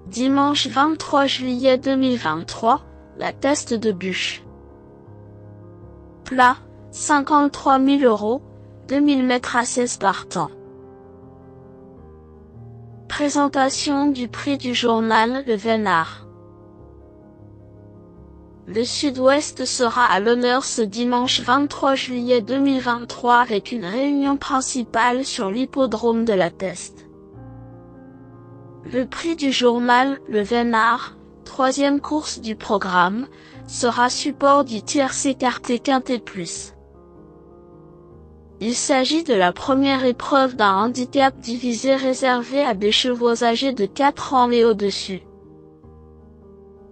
Dimanche 23 juillet 2023, la teste de bûche. Plat, 53 000 €, 2000 mètres à 16 partants. Présentation du prix du journal Le Vénard. Le Sud-Ouest sera à l'honneur ce dimanche 23 juillet 2023 avec une réunion principale sur l'hippodrome de la Teste. Le prix du journal Le Vénard, troisième course du programme, sera support du tiercé écarté quintet plus. Il s'agit de la première épreuve d'un handicap divisé réservé à des chevaux âgés de 4 ans et au-dessus.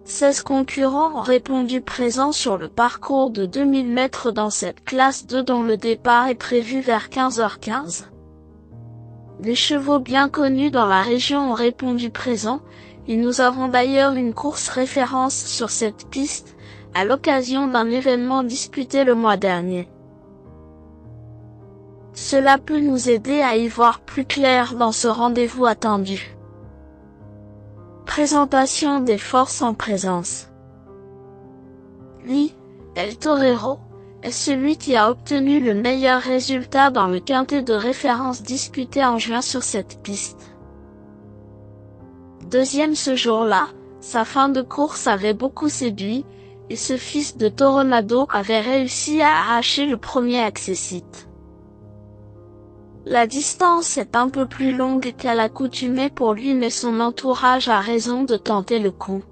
16 concurrents ont répondu présents sur le parcours de 2000 mètres dans cette classe 2 dont le départ est prévu vers 15h15. Les chevaux bien connus dans la région ont répondu présents, et nous avons d'ailleurs une course référence sur cette piste, à l'occasion d'un événement disputé le mois dernier. Cela peut nous aider à y voir plus clair dans ce rendez-vous attendu. Présentation des forces en présence. Lee, El Torero, est celui qui a obtenu le meilleur résultat dans le quintet de référence disputé en juin sur cette piste. Deuxième ce jour-là, sa fin de course avait beaucoup séduit, et ce fils de Toronado avait réussi à arracher le premier accessite. La distance est un peu plus longue qu'à l'accoutumée pour lui mais son entourage a raison de tenter le coup.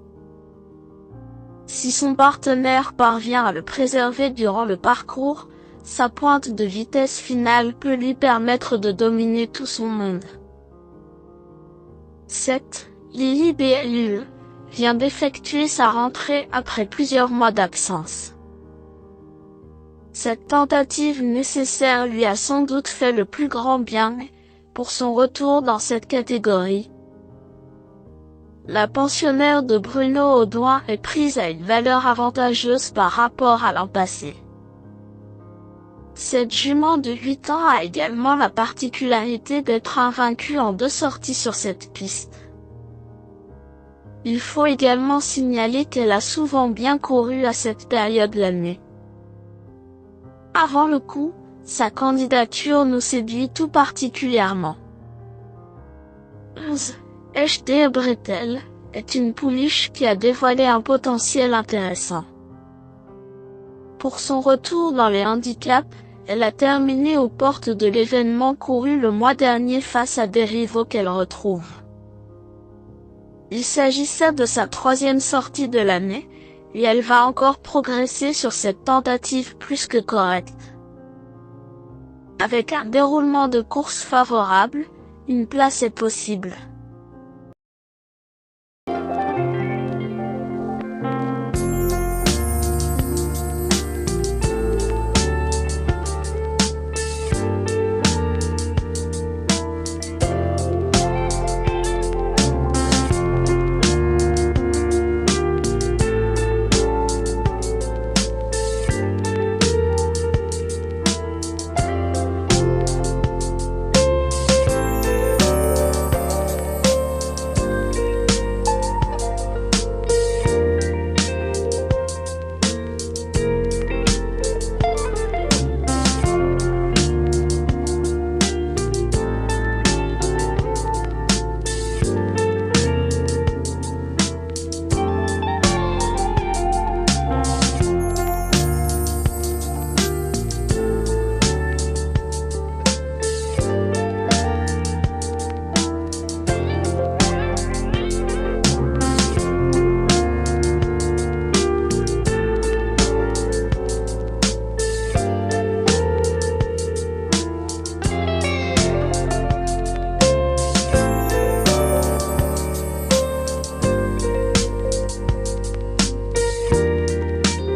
Si son partenaire parvient à le préserver durant le parcours, sa pointe de vitesse finale peut lui permettre de dominer tout son monde. 7. Lily BLU vient d'effectuer sa rentrée après plusieurs mois d'absence. Cette tentative nécessaire lui a sans doute fait le plus grand bien pour son retour dans cette catégorie. La pensionnaire de Bruno Audouin est prise à une valeur avantageuse par rapport à l'an passé. Cette jument de 8 ans a également la particularité d'être invaincue en 2 sorties sur cette piste. Il faut également signaler qu'elle a souvent bien couru à cette période de l'année. Avant le coup, sa candidature nous séduit tout particulièrement. 11. HD Bretel est une pouliche qui a dévoilé un potentiel intéressant. Pour son retour dans les handicaps, elle a terminé aux portes de l'événement couru le mois dernier face à des rivaux qu'elle retrouve. Il s'agissait de sa 3e sortie de l'année, et elle va encore progresser sur cette tentative plus que correcte. Avec un déroulement de course favorable, une place est possible.